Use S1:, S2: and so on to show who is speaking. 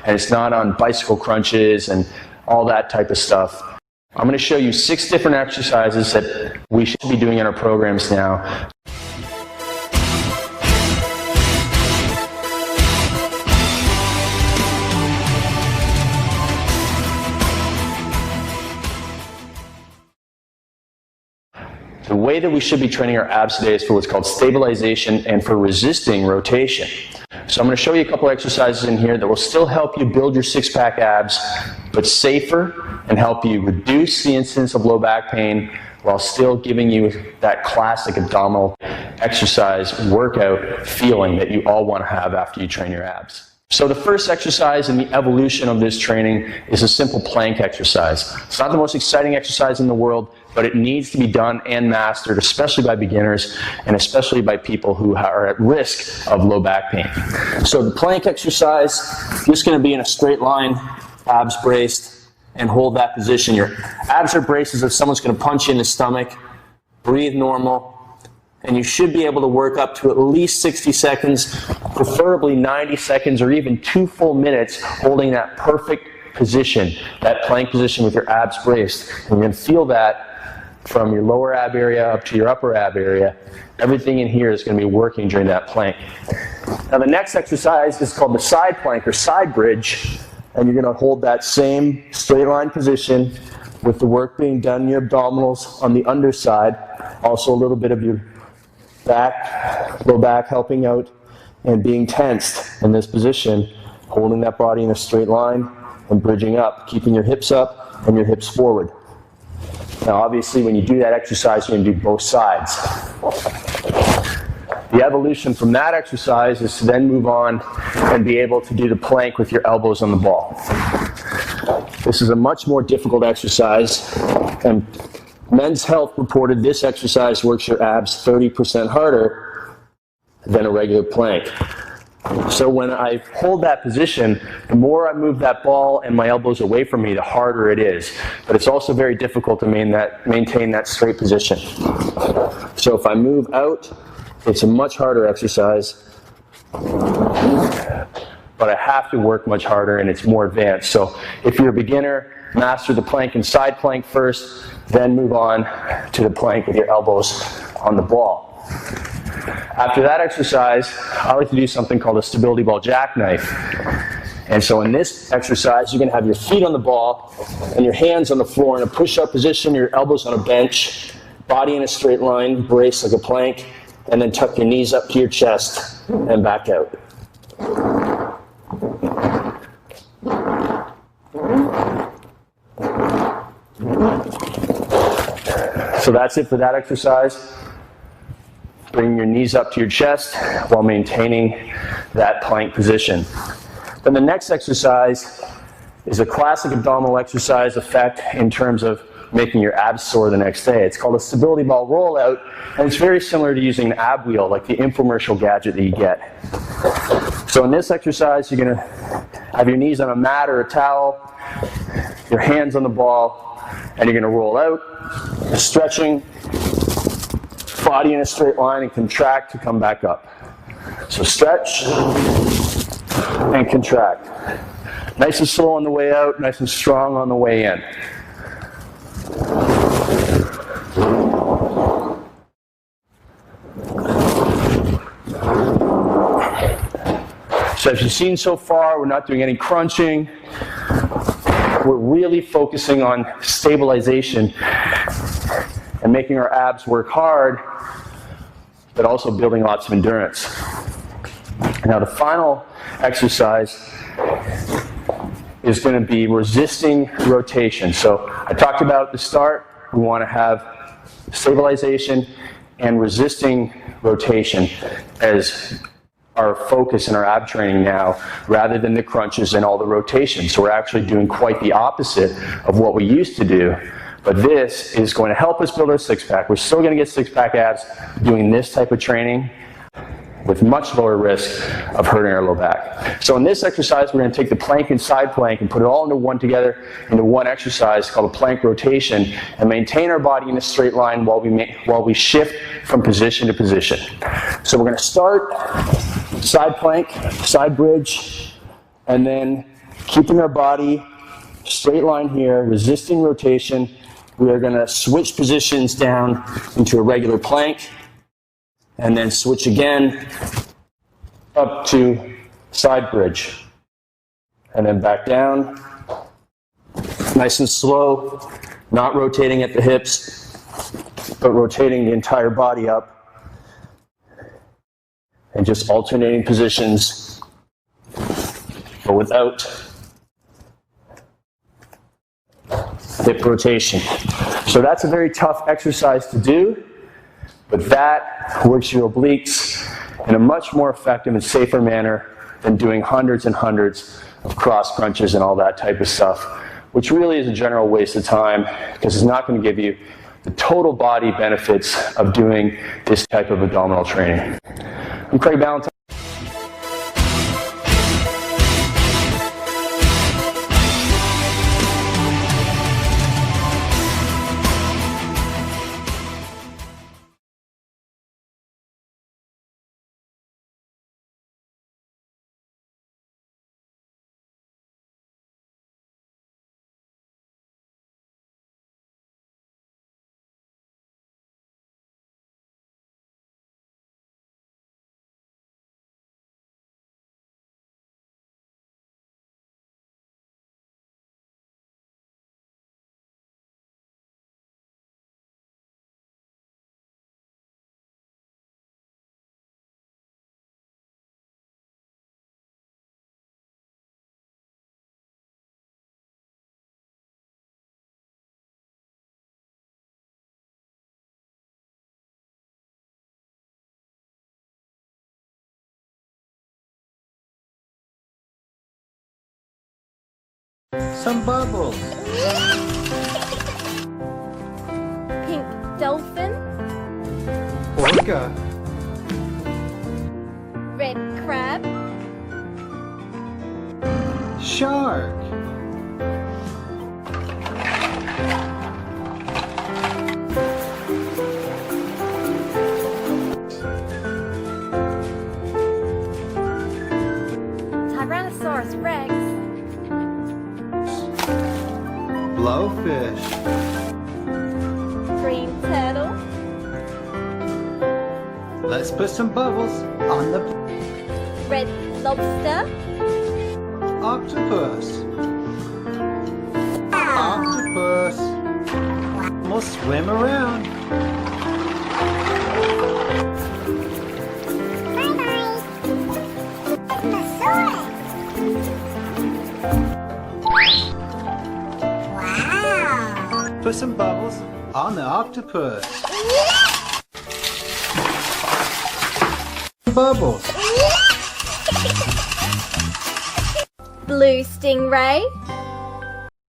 S1: and it's not on bicycle crunches and all that type of stuff. I'm going to show you 6 different exercises that we should be doing in our programs now. The way that we should be training our abs today is for what's called stabilization and for resisting rotation. So I'm going to show you a couple exercises in here that will still help you build your six-pack abs, but safer, and help you reduce the incidence of low back pain while still giving you that classic abdominal exercise workout feeling that you all want to have after you train your abs. So the first exercise in the evolution of this training is a simple plank exercise. It's not the most exciting exercise in the world, but it needs to be done and mastered, especially by beginners and especially by people who are at risk of low back pain. So the plank exercise, you're just going to be in a straight line, abs braced, and hold that position. Your abs are braced as if someone's going to punch you in the stomach. Breathe normal. And you should be able to work up to at least 60 seconds, preferably 90 seconds or even 2 full minutes holding that perfect position, that plank position with your abs braced. And you're going to feel that from your lower ab area up to your upper ab area. Everything in here is going to be working during that plank. Now the next exercise is called the side plank or side bridge. And you're going to hold that same straight line position with the work being done in your abdominals on the underside. Also a little bit of your back, low back helping out and being tensed in this position, holding that body in a straight line and bridging up, keeping your hips up and your hips forward. Now obviously when you do that exercise, you're going to do both sides. The evolution from that exercise is to then move on and be able to do the plank with your elbows on the ball. This is a much more difficult exercise, and Men's Health reported this exercise works your abs 30% harder than a regular plank. So when I hold that position, the more I move that ball and my elbows away from me, the harder it is. But it's also very difficult to maintain that straight position. So if I move out, it's a much harder exercise, but I have to work much harder and it's more advanced. So if you're a beginner, master the plank and side plank first, then move on to the plank with your elbows on the ball. After that exercise, I like to do something called a stability ball jackknife. And so in this exercise, you're going to have your feet on the ball and your hands on the floor in a push-up position, your elbows on a bench, body in a straight line, brace like a plank, and then tuck your knees up to your chest and back out. So that's it for that exercise. Bring your knees up to your chest while maintaining that plank position. Then the next exercise is a classic abdominal exercise effect in terms of making your abs sore the next day. It's called a stability ball rollout, and it's very similar to using an ab wheel, like the infomercial gadget that you get. So in this exercise, you're going to have your knees on a mat or a towel, your hands on the ball, and you're going to roll out, stretching, body in a straight line, and contract to come back up. So stretch and contract. Nice and slow on the way out, nice and strong on the way in. So as you've seen so far, we're not doing any crunching. We're really focusing on stabilization and making our abs work hard, but also building lots of endurance. Now the final exercise is going to be resisting rotation. So I talked about at the start, we want to have stabilization and resisting rotation as our focus in our ab training now, rather than the crunches and all the rotations. So we're actually doing quite the opposite of what we used to do. But this is going to help us build our six-pack. We're still going to get six-pack abs doing this type of training with much lower risk of hurting our low back. So in this exercise, we're going to take the plank and side plank and put it all into one together, into one exercise called a plank rotation, and maintain our body in a straight line while we shift from position to position. So we're going to start side plank, side bridge, and then keeping our body straight line here, resisting rotation. We are going to switch positions down into a regular plank, and then switch again up to side bridge. And then back down, nice and slow, not rotating at the hips, but rotating the entire body up, and just alternating positions, but without hip rotation. So that's a very tough exercise to do, but that works your obliques in a much more effective and safer manner than doing hundreds and hundreds of cross crunches and all that type of stuff, which really is a general waste of time because it's not going to give you the total body benefits of doing this type of abdominal training. I'm Craig Ballantyne.
S2: Some bubbles.
S3: Pink dolphin.
S2: Orca.
S3: Red crab.
S2: Shark.
S3: Tyrannosaurus rex.
S2: Blowfish.
S3: Green turtle.
S2: Let's put some bubbles on the
S3: Red lobster.
S2: octopus. Octopus. We'll swim around. Put some bubbles on the octopus. Bubbles.
S3: Blue stingray.